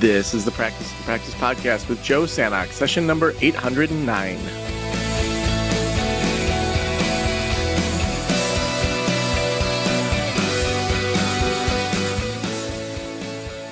This is the Practice Podcast with Joe Sanok, session number 809.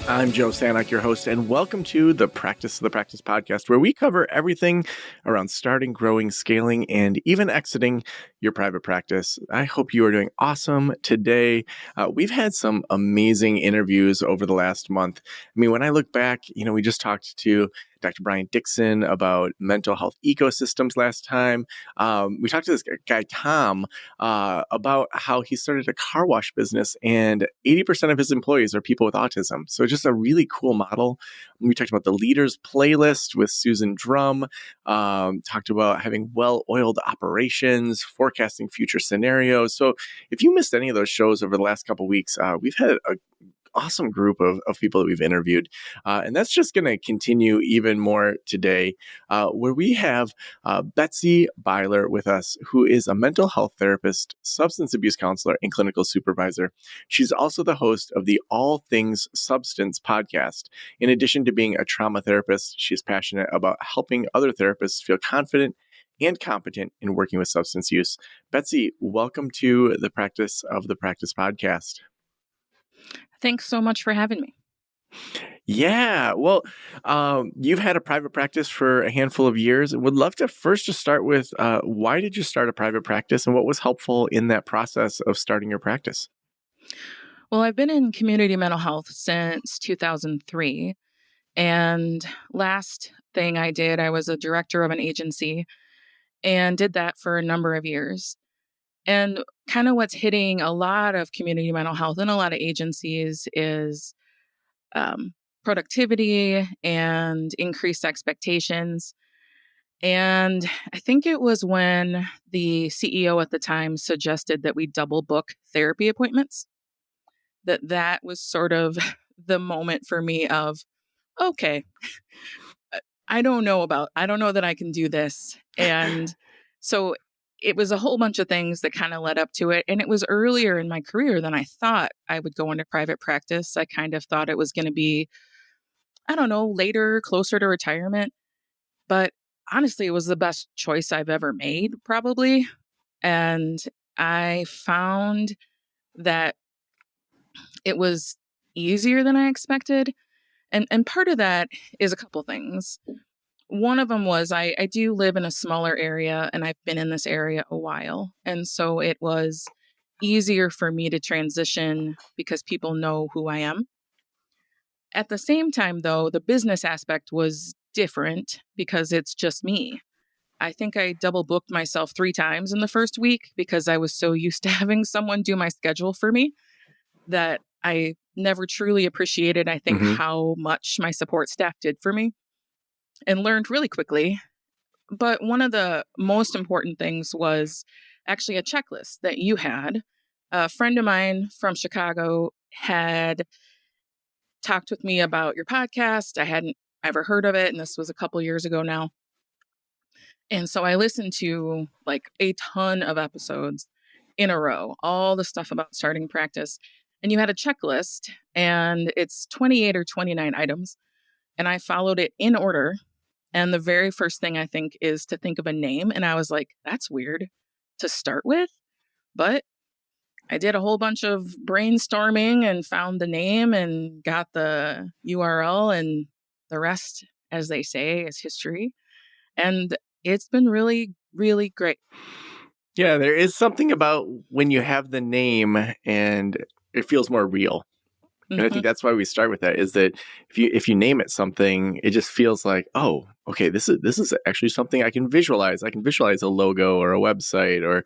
I'm Joe Sanok, your host, and welcome to the Practice Podcast, where we cover everything around starting, growing, scaling, and even exiting your private practice. I hope you are doing awesome today. We've had some amazing interviews over the last month. I mean, when I look back, we just talked to Dr. Brian Dixon about mental health ecosystems last time. We talked to this guy, Tom, about how he started a car wash business and 80% of his employees are people with autism. So just a really cool model. We talked about the Leaders Playlist with Susan Drum, talked about having well-oiled operations, forecasting future scenarios. So if you missed any of those shows over the last couple of weeks, we've had a awesome group of people that we've interviewed. And that's just going to continue even more today, where we have Betsy Byler with us, who is a mental health therapist, substance abuse counselor, and clinical supervisor. She's also the host of the All Things Substance podcast. In addition to being a trauma therapist, she's passionate about helping other therapists feel confident and competent in working with substance use. Betsy, welcome to the Practice podcast. Thanks so much for having me. Yeah, well, you've had a private practice for a handful of years. Would love to first just start with why did you start a private practice and what was helpful in that process of starting your practice? Well, I've been in community mental health since 2003. And last thing I did, I was a director of an agency and did that for a number of years. And kind of what's hitting a lot of community mental health and a lot of agencies is productivity and increased expectations. And I think it was when the CEO at the time suggested that we double book therapy appointments, that was sort of the moment for me of, okay, I don't know that I can do this. And so it was a whole bunch of things that kind of led up to it. And it was earlier in my career than I thought I would go into private practice. I kind of thought it was going to be, I don't know, later, closer to retirement. But honestly, it was the best choice I've ever made, probably. And I found that it was easier than I expected. And part of that is a couple things. One of them was I do live in a smaller area and I've been in this area a while. And so it was easier for me to transition because people know who I am. At the same time, though, the business aspect was different because it's just me. I think I double booked myself 3 times in the first week because I was so used to having someone do my schedule for me that I never truly appreciated, I think, how much my support staff did for me and learned really quickly. But one of the most important things was actually a checklist that you had. A friend of mine from Chicago had talked with me about your podcast. I hadn't ever heard of it, and this was a couple years ago now. And so I listened to like a ton of episodes in a row, all the stuff about starting practice. And you had a checklist, and it's 28 or 29 items. And I followed it in order. And the very first thing I think is to think of a name. And I was like, that's weird to start with. But I did a whole bunch of brainstorming and found the name and got the URL, and the rest, as they say, is history. And it's been really, really great. Yeah, there is something about when you have the name and it feels more real. And I think that's why we start with that, is that if you name it something, it just feels like, oh, okay, this is actually something I can visualize. I can visualize a logo or a website, or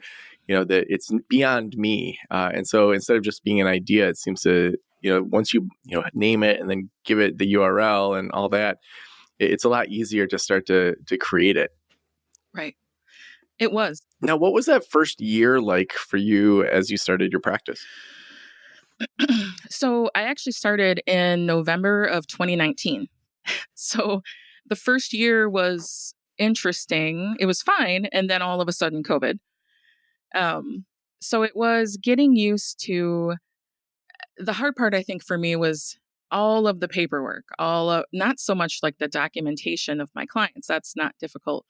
that it's beyond me. And so instead of just being an idea, it seems to once you name it and then give it the URL and all that, it's a lot easier to start to create it. Right. It was. Now, what was that first year like for you as you started your practice? So I actually started in November of 2019. So the first year was interesting. It was fine. And then all of a sudden, COVID. So it was getting used to, the hard part, I think, for me was all of the paperwork, not so much like the documentation of my clients, that's not difficult,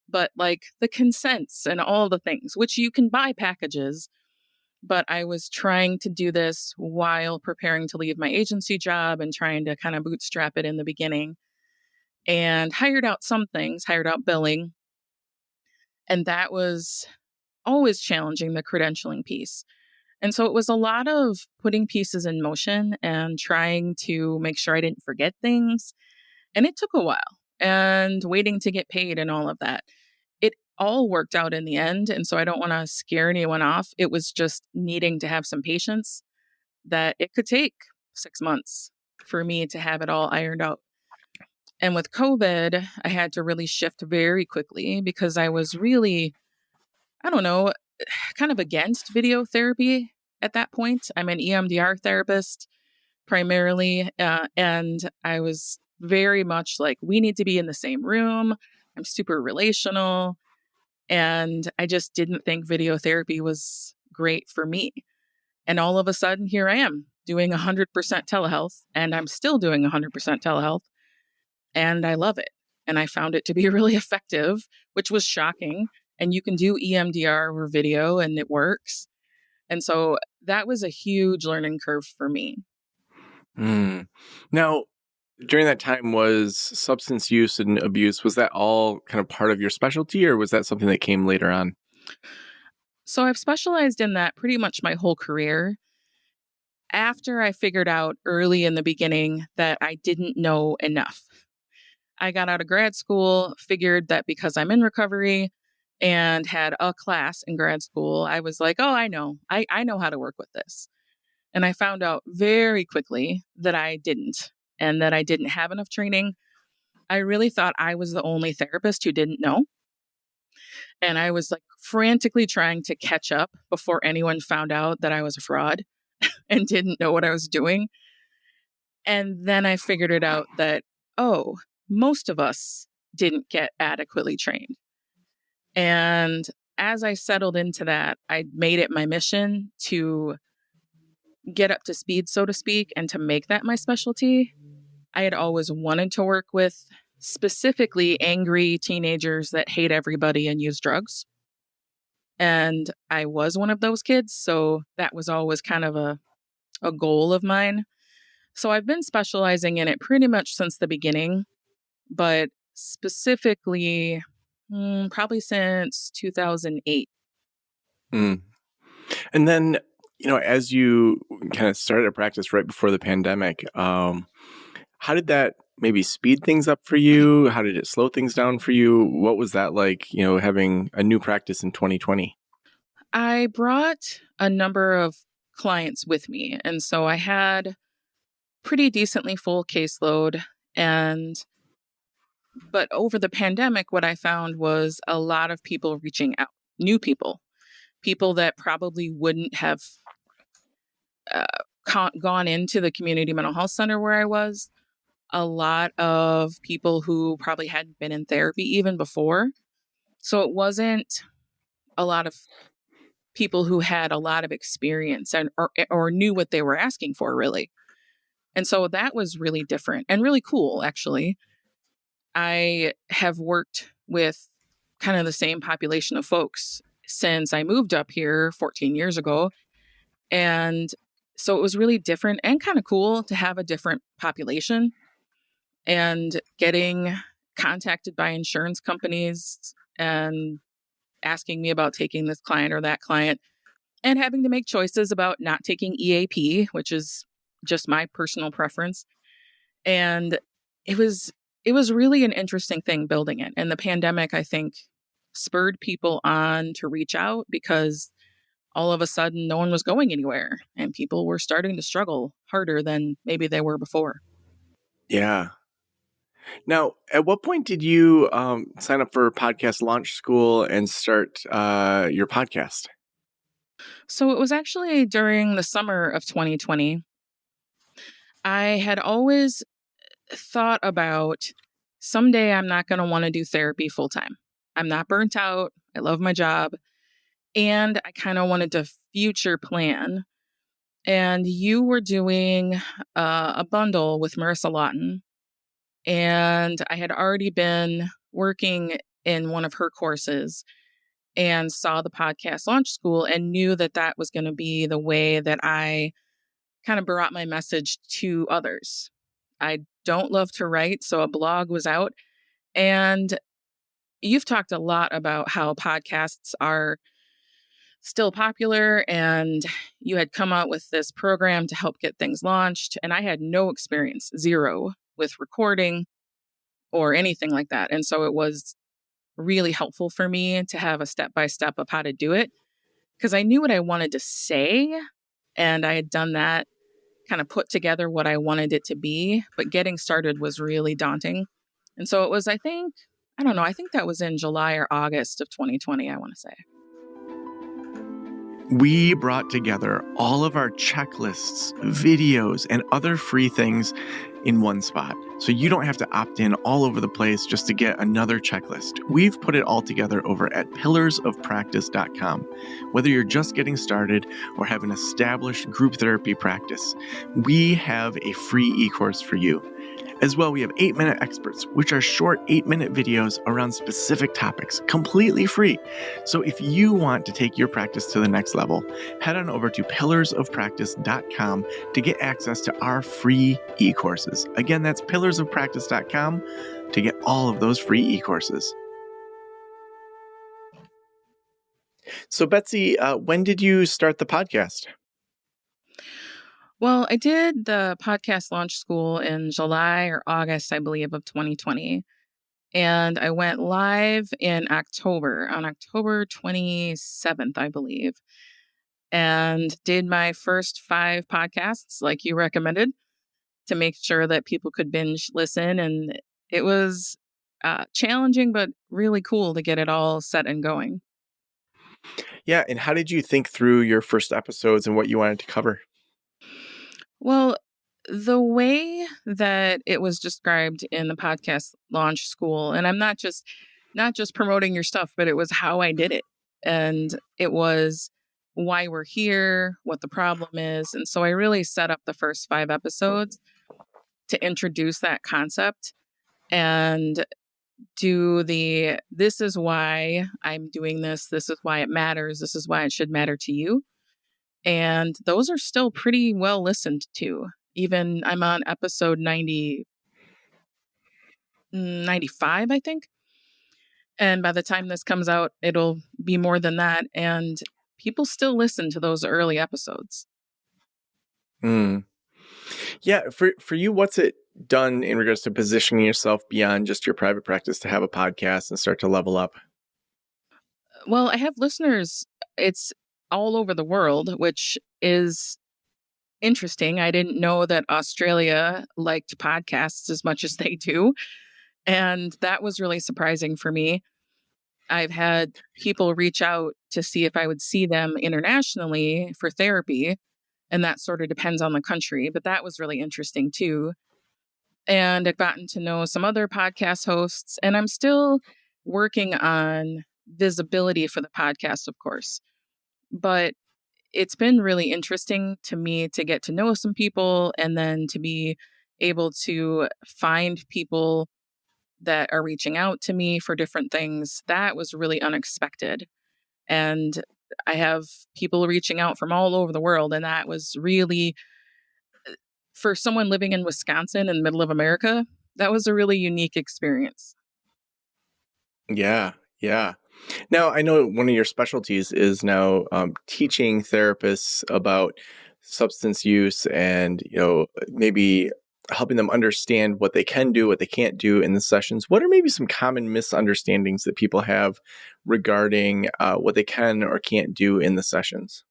but like the consents and all the things, which you can buy packages. But I was trying to do this while preparing to leave my agency job and trying to kind of bootstrap it in the beginning, and hired out some things, hired out billing. And that was always challenging, the credentialing piece. And so it was a lot of putting pieces in motion and trying to make sure I didn't forget things. And it took a while, and waiting to get paid and all of that. It all worked out in the end. And so I don't want to scare anyone off. It was just needing to have some patience, that it could take 6 months for me to have it all ironed out. And with COVID, I had to really shift very quickly because I was really, I don't know, kind of against video therapy at that point. I'm an EMDR therapist primarily, and I was very much like, we need to be in the same room. I'm super relational, and I just didn't think video therapy was great for me. And all of a sudden, here I am doing 100% telehealth, and I'm still doing 100% telehealth, and I love it. And I found it to be really effective, which was shocking. And you can do EMDR over video, and it works. And so that was a huge learning curve for me. Mm. Now, during that time, was substance use and abuse, was that all kind of part of your specialty, or was that something that came later on? So I've specialized in that pretty much my whole career. After I figured out early in the beginning that I didn't know enough, I got out of grad school, figured that because I'm in recovery and had a class in grad school, I was like, oh, I know. I know how to work with this. And I found out very quickly that I didn't, and that I didn't have enough training. I really thought I was the only therapist who didn't know. And I was like frantically trying to catch up before anyone found out that I was a fraud and didn't know what I was doing. And then I figured it out that, oh, most of us didn't get adequately trained. And as I settled into that, I made it my mission to get up to speed, so to speak, and to make that my specialty. I had always wanted to work with specifically angry teenagers that hate everybody and use drugs. And I was one of those kids. So that was always kind of a goal of mine. So I've been specializing in it pretty much since the beginning, but specifically, probably since 2008. Mm. And then, as you kind of started a practice right before the pandemic, how did that maybe speed things up for you? How did it slow things down for you? What was that like, having a new practice in 2020? I brought a number of clients with me. And so I had pretty decently full caseload. But over the pandemic, what I found was a lot of people reaching out, new people, people that probably wouldn't have uh, gone into the community mental health center where I was. A lot of people who probably hadn't been in therapy even before. So it wasn't a lot of people who had a lot of experience or knew what they were asking for, really. And so that was really different and really cool, actually. I have worked with kind of the same population of folks since I moved up here 14 years ago. And so it was really different and kind of cool to have a different population, and getting contacted by insurance companies and asking me about taking this client or that client, and having to make choices about not taking EAP, which is just my personal preference. And it was it was really an interesting thing building it. And the pandemic, I think, spurred people on to reach out because all of a sudden no one was going anywhere and people were starting to struggle harder than maybe they were before. Yeah. Now, at what point did you sign up for podcast launch school and start your podcast? So it was actually during the summer of 2020. I had always thought about, someday I'm not going to want to do therapy full time. I'm not burnt out. I love my job. And I kind of wanted to future plan And you were doing a bundle with Marissa Lawton. And I had already been working in one of her courses and saw the podcast launch school and knew that that was going to be the way that I kind of brought my message to others. I don't love to write, so a blog was out. And you've talked a lot about how podcasts are still popular, and you had come out with this program to help get things launched. And I had no experience, zero, with recording or anything like that. And so it was really helpful for me to have a step by step of how to do it because I knew what I wanted to say. And I had done that, kind of put together what I wanted it to be. But getting started was really daunting. And so it was, I don't know, I think that was in July or August of 2020, I want to say. We brought together all of our checklists, videos, and other free things in one spot. So you don't have to opt in all over the place just to get another checklist. We've put it all together over at pillarsofpractice.com. Whether you're just getting started or have an established group therapy practice, we have a free e-course for you. As well, we have 8-minute experts, which are short 8-minute videos around specific topics, completely free. So if you want to take your practice to the next level, head on over to pillarsofpractice.com to get access to our free e-courses. Again, that's pillarsofpractice.com to get all of those free e-courses. So Betsy, when did you start the podcast? Well, I did the podcast launch school in July or August, I believe, of 2020. And I went live in October, on October 27th, I believe, and did my first 5 podcasts like you recommended to make sure that people could binge listen. And it was challenging, but really cool to get it all set and going. Yeah, and how did you think through your first episodes and what you wanted to cover? Well, the way that it was described in the podcast launch school, and I'm not just promoting your stuff, but it was how I did it. And it was why we're here, what the problem is. And so I really set up the first 5 episodes to introduce that concept and do this is why I'm doing this. This is why it matters. This is why it should matter to you. And those are still pretty well listened to. Even I'm on episode 95, I think. And by the time this comes out, it'll be more than that. And people still listen to those early episodes. Yeah, for you, what's it done in regards to positioning yourself beyond just your private practice to have a podcast and start to level up? Well, I have listeners, it's all over the world, which is interesting. I didn't know that Australia liked podcasts as much as they do. And that was really surprising for me. I've had people reach out to see if I would see them internationally for therapy. And that sort of depends on the country. But that was really interesting too. And I've gotten to know some other podcast hosts. And I'm still working on visibility for the podcast, of course. But it's been really interesting to me to get to know some people and then to be able to find people that are reaching out to me for different things. That was really unexpected. And I have people reaching out from all over the world. And that was really, for someone living in Wisconsin in the middle of America, that was a really unique experience. Yeah, yeah. Now, I know one of your specialties is now teaching therapists about substance use and, maybe helping them understand what they can do, what they can't do in the sessions. What are maybe some common misunderstandings that people have regarding what they can or can't do in the sessions?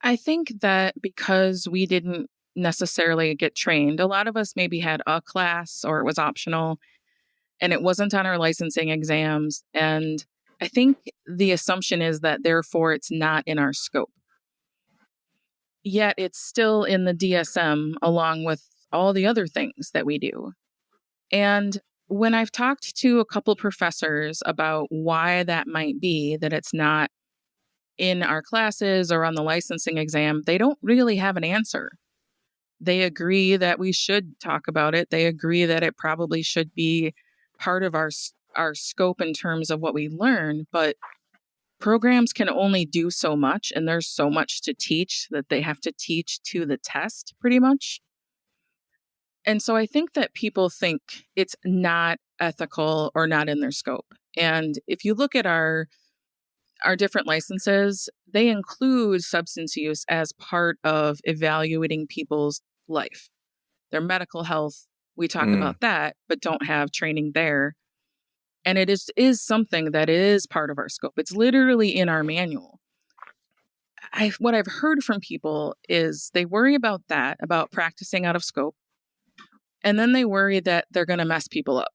I think that because we didn't necessarily get trained, a lot of us maybe had a class or it was optional and it wasn't on our licensing exams. And I think the assumption is that therefore it's not in our scope. Yet it's still in the DSM along with all the other things that we do. And when I've talked to a couple professors about why that might be, that it's not in our classes or on the licensing exam, they don't really have an answer. They agree that we should talk about it. They agree that it probably should be part of our scope in terms of what we learn, but programs can only do so much, and there's so much to teach that they have to teach to the test pretty much. And so I think that people think it's not ethical or not in their scope. And if you look at our different licenses, they include substance use as part of evaluating people's life, their medical health. We talk Mm. about that, but don't have training there. And it is something that is part of our scope. It's literally in our manual. What I've heard from people is they worry about that, about practicing out of scope. And then they worry that they're going to mess people up,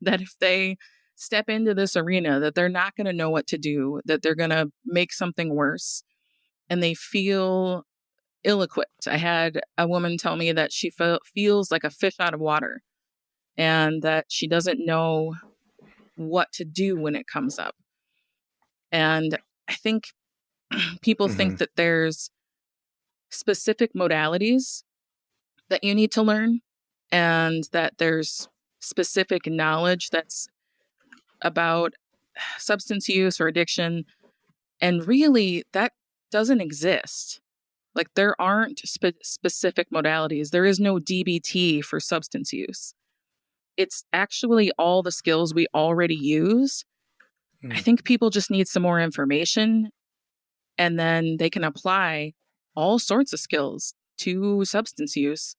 that if they step into this arena, that they're not going to know what to do, that they're going to make something worse. And they feel ill-equipped. I had a woman tell me that she feels like a fish out of water and that she doesn't know what to do when it comes up. And I think people Mm-hmm. think that there's specific modalities that you need to learn and that there's specific knowledge that's about substance use or addiction. And really, that doesn't exist. Like, there aren't specific modalities. There is no DBT for substance use. It's actually all the skills we already use. I Mm. think people just need some more information, and then they can apply all sorts of skills to substance use,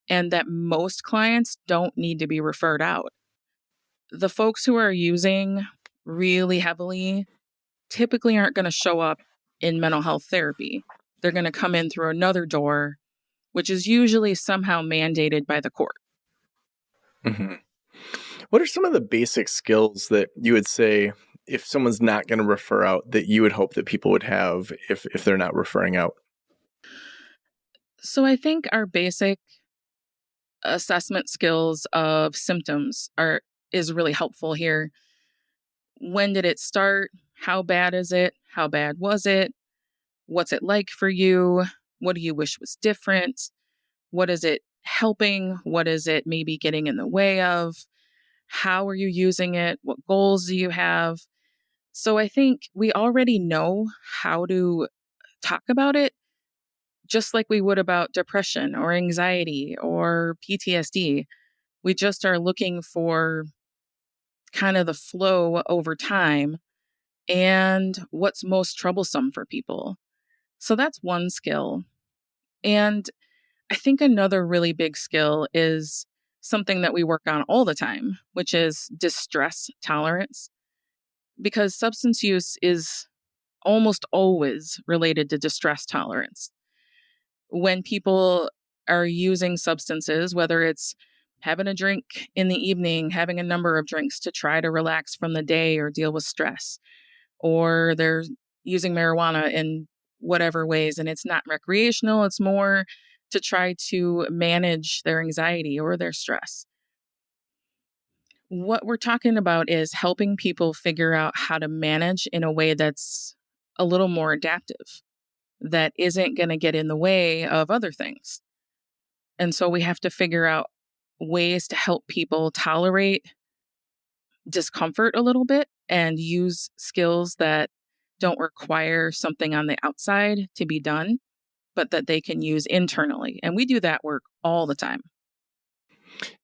and that most clients don't need to be referred out. The folks who are using really heavily typically aren't going to show up in mental health therapy. They're going to come in through another door, which is usually somehow mandated by the court. Mm-hmm. What are some of the basic skills that you would say, if someone's not going to refer out, that you would hope that people would have if they're not referring out? So I think our basic assessment skills of symptoms is really helpful here. When did it start? How bad is it? How bad was it? What's it like for you? What do you wish was different? What is it helping? What is it maybe getting in the way of? How are you using it? What goals do you have? So I think we already know how to talk about it, just like we would about depression or anxiety or PTSD. We just are looking for kind of the flow over time and what's most troublesome for people. So that's one skill. And I think another really big skill is something that we work on all the time, which is distress tolerance, because substance use is almost always related to distress tolerance. When people are using substances, whether it's having a drink in the evening, having a number of drinks to try to relax from the day or deal with stress, or they're using marijuana in whatever ways, and it's not recreational, it's more to try to manage their anxiety or their stress. What we're talking about is helping people figure out how to manage in a way that's a little more adaptive, that isn't going to get in the way of other things. And so we have to figure out ways to help people tolerate discomfort a little bit and use skills that don't require something on the outside to be done, but that they can use internally. And we do that work all the time.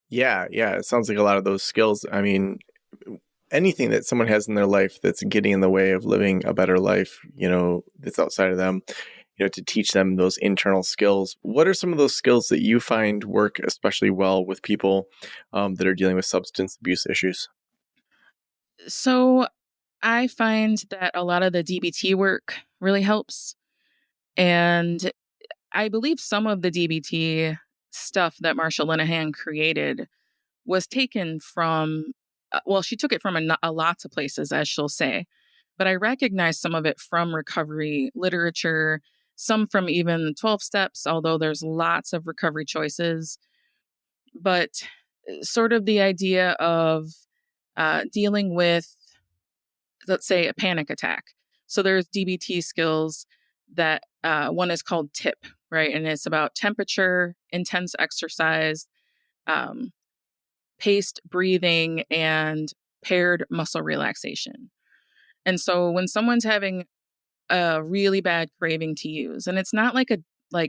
Yeah, yeah. It sounds like a lot of those skills. I mean, anything that someone has in their life that's getting in the way of living a better life, that's outside of them, to teach them those internal skills. What are some of those skills that you find work especially well with people that are dealing with substance abuse issues? So I find that a lot of the DBT work really helps. And I believe some of the DBT stuff that Marsha Linehan created was taken from, well, she took it from a lots of places, as she'll say, but I recognize some of it from recovery literature, some from even the 12 steps, although there's lots of recovery choices. But sort of the idea of dealing with, let's say, a panic attack. So there's DBT skills that one is called TIP, right? And it's about temperature, intense exercise, um, paced breathing, and paired muscle relaxation. And so when someone's having a really bad craving to use, and it's not like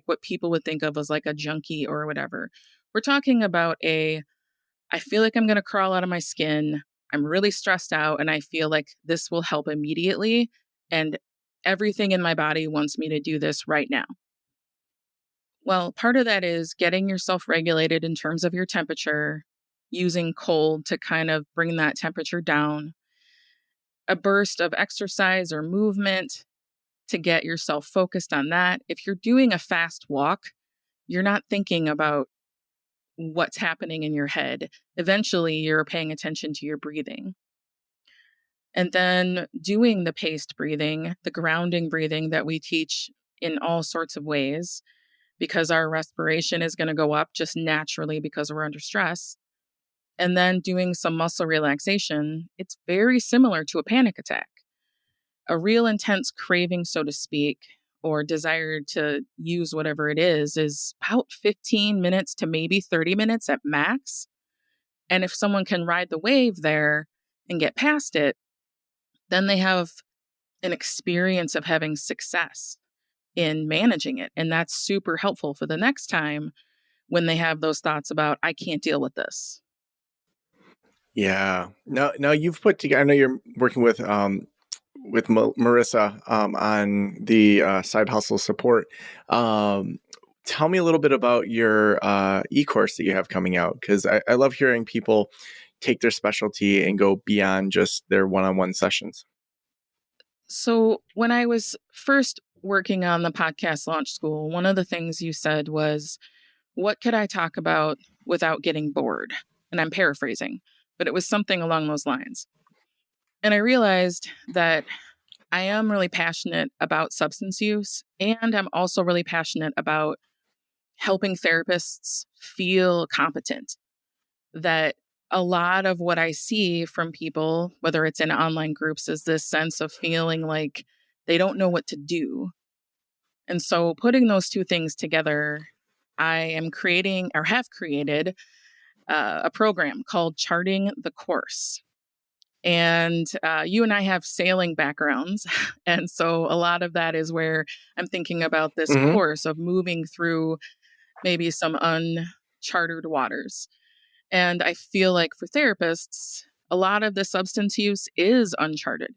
what people would think of as like a junkie or whatever. We're talking about I feel like I'm going to crawl out of my skin. I'm really stressed out and I feel like this will help immediately, and everything in my body wants me to do this right now. Well, part of that is getting yourself regulated in terms of your temperature, using cold to kind of bring that temperature down, a burst of exercise or movement to get yourself focused on that. If you're doing a fast walk, you're not thinking about what's happening in your head. Eventually, you're paying attention to your breathing. And then doing the paced breathing, the grounding breathing that we teach in all sorts of ways, because our respiration is going to go up just naturally because we're under stress. And then doing some muscle relaxation, it's very similar to a panic attack. A real intense craving, so to speak, or desire to use whatever it is about 15 minutes to maybe 30 minutes at max. And if someone can ride the wave there and get past it, then they have an experience of having success in managing it. And that's super helpful for the next time when they have those thoughts about, I can't deal with this. Yeah. Now you've put together, I know you're working with Marissa on the side hustle support. Tell me a little bit about your e-course that you have coming out, because I love hearing people take their specialty and go beyond just their one-on-one sessions. So when I was first working on the podcast launch school, one of the things you said was, what could I talk about without getting bored? And I'm paraphrasing, but it was something along those lines. And I realized that I am really passionate about substance use, and I'm also really passionate about helping therapists feel competent. That a lot of what I see from people, whether it's in online groups, is this sense of feeling like they don't know what to do. And so putting those two things together, I am creating or have created a program called Charting the Course. And you and I have sailing backgrounds. And so a lot of that is where I'm thinking about this Mm-hmm. course of moving through maybe some uncharted waters. And I feel like for therapists, a lot of the substance use is uncharted.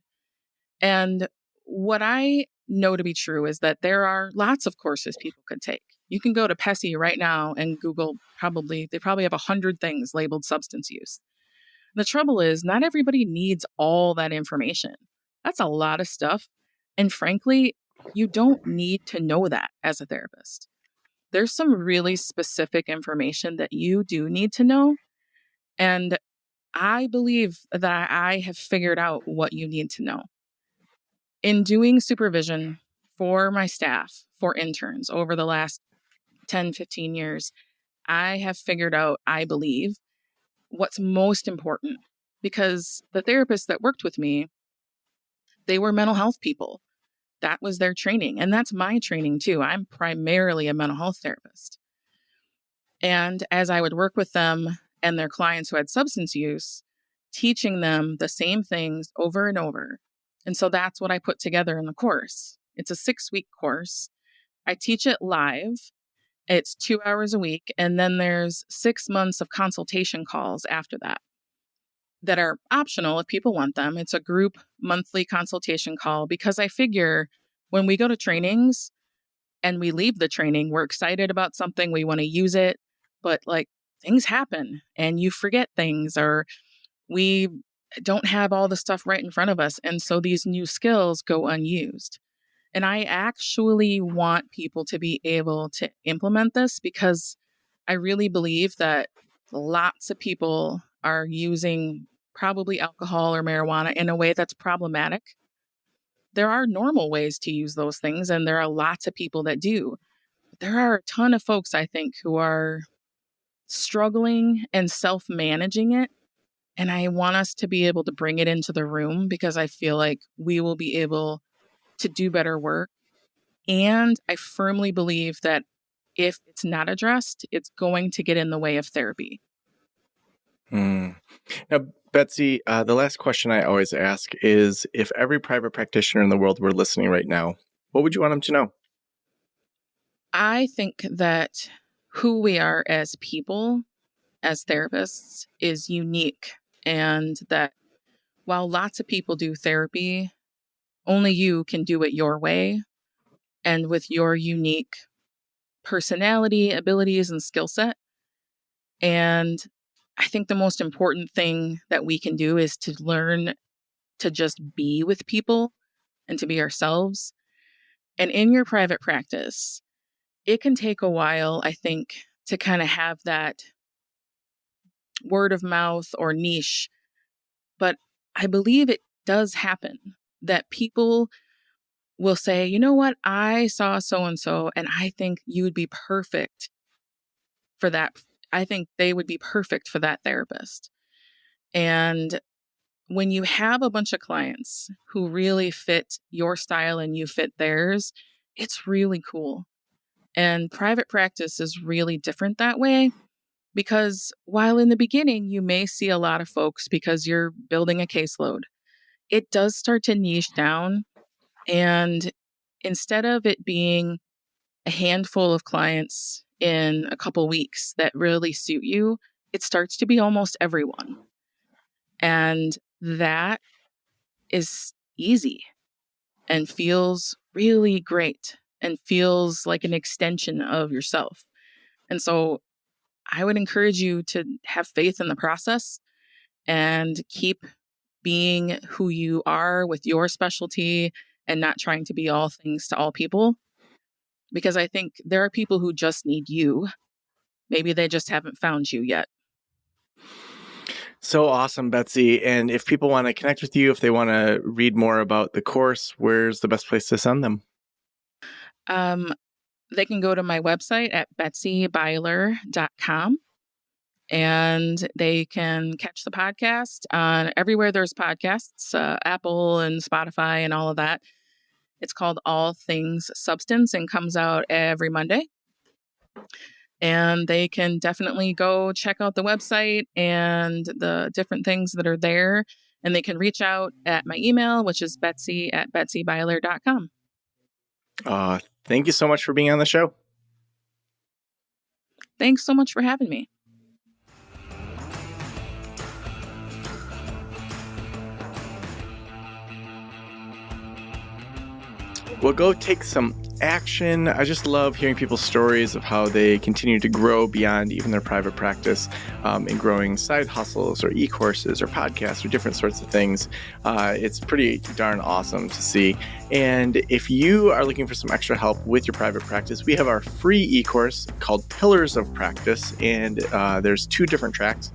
And what I know to be true is that there are lots of courses people could take. You can go to Betsy right now and Google, they probably have 100 things labeled substance use. The trouble is, not everybody needs all that information. That's a lot of stuff. And frankly, you don't need to know that as a therapist. There's some really specific information that you do need to know. And I believe that I have figured out what you need to know. In doing supervision for my staff, for interns over the last 10, 15 years, I have figured out, I believe, what's most important, because the therapists that worked with me, they were mental health people. That was their training. And that's my training too. I'm primarily a mental health therapist. And as I would work with them and their clients who had substance use, teaching them the same things over and over. And so that's what I put together in the course. It's a 6-week course. I teach it live. It's 2 hours a week. And then there's 6 months of consultation calls after that are optional if people want them. It's a group monthly consultation call, because I figure when we go to trainings and we leave the training, we're excited about something, we want to use it, but like things happen and you forget things, or we don't have all the stuff right in front of us. And so these new skills go unused. And I actually want people to be able to implement this, because I really believe that lots of people are using probably alcohol or marijuana in a way that's problematic. There are normal ways to use those things, and there are lots of people that do. But there are a ton of folks, I think, who are struggling and self managing it. And I want us to be able to bring it into the room, because I feel like we will be able to do better work. And I firmly believe that if it's not addressed, it's going to get in the way of therapy. Now, Betsy, the last question I always ask is, if every private practitioner in the world were listening right now, what would you want them to know? I think that who we are as people, as therapists, is unique. And that while lots of people do therapy, only you can do it your way and with your unique personality, abilities, and skill set. And I think the most important thing that we can do is to learn to just be with people and to be ourselves. And in your private practice, it can take a while, I think, to kind of have that word of mouth or niche. But I believe it does happen that people will say, you know what, I saw so and so, and I think you would be perfect for that. I think they would be perfect for that therapist. And when you have a bunch of clients who really fit your style and you fit theirs, it's really cool. And private practice is really different that way because while in the beginning you may see a lot of folks because you're building a caseload, it does start to niche down. And instead of it being a handful of clients in a couple weeks that really suit you, it starts to be almost everyone. And that is easy and feels really great and feels like an extension of yourself. And so I would encourage you to have faith in the process and keep being who you are with your specialty and not trying to be all things to all people. Because I think there are people who just need you. Maybe they just haven't found you yet. So awesome, Betsy. And if people want to connect with you, if they want to read more about the course, where's the best place to send them? They can go to my website at betsybyler.com and they can catch the podcast on everywhere there's podcasts, Apple and Spotify and all of that. It's called All Things Substance and comes out every Monday. And they can definitely go check out the website and the different things that are there. And they can reach out at my email, which is betsy@betsybyler.com. Thank you so much for being on the show. Thanks so much for having me. Well, go take some action. I just love hearing people's stories of how they continue to grow beyond even their private practice in growing side hustles or e-courses or podcasts or different sorts of things. It's pretty darn awesome to see. And if you are looking for some extra help with your private practice, we have our free e-course called Pillars of Practice. And there's 2 different tracks,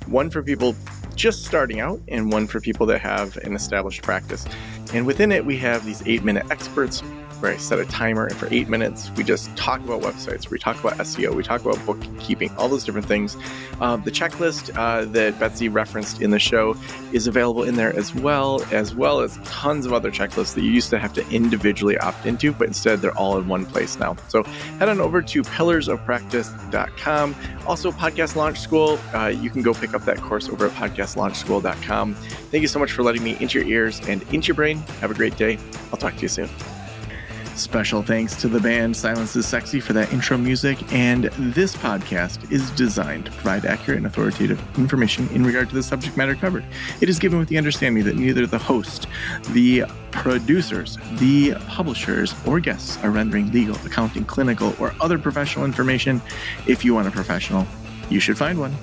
one for people just starting out and one for people that have an established practice. And within it, we have these 8-minute experts where I set a timer, and for 8 minutes, we just talk about websites, we talk about SEO, we talk about bookkeeping, all those different things. The checklist that Betsy referenced in the show is available in there as well as tons of other checklists that you used to have to individually opt into, but instead they're all in one place now. So head on over to pillarsofpractice.com. Also, Podcast Launch School, you can go pick up that course over at podcastlaunchschool.com. Thank you so much for letting me into your ears and into your brain. Have a great day. I'll talk to you soon. Special thanks to the band Silence is Sexy for that intro music, and this podcast is designed to provide accurate and authoritative information in regard to the subject matter covered. It is given with the understanding that neither the host, the producers, the publishers, or guests are rendering legal, accounting, clinical, or other professional information. If you want a professional, you should find one.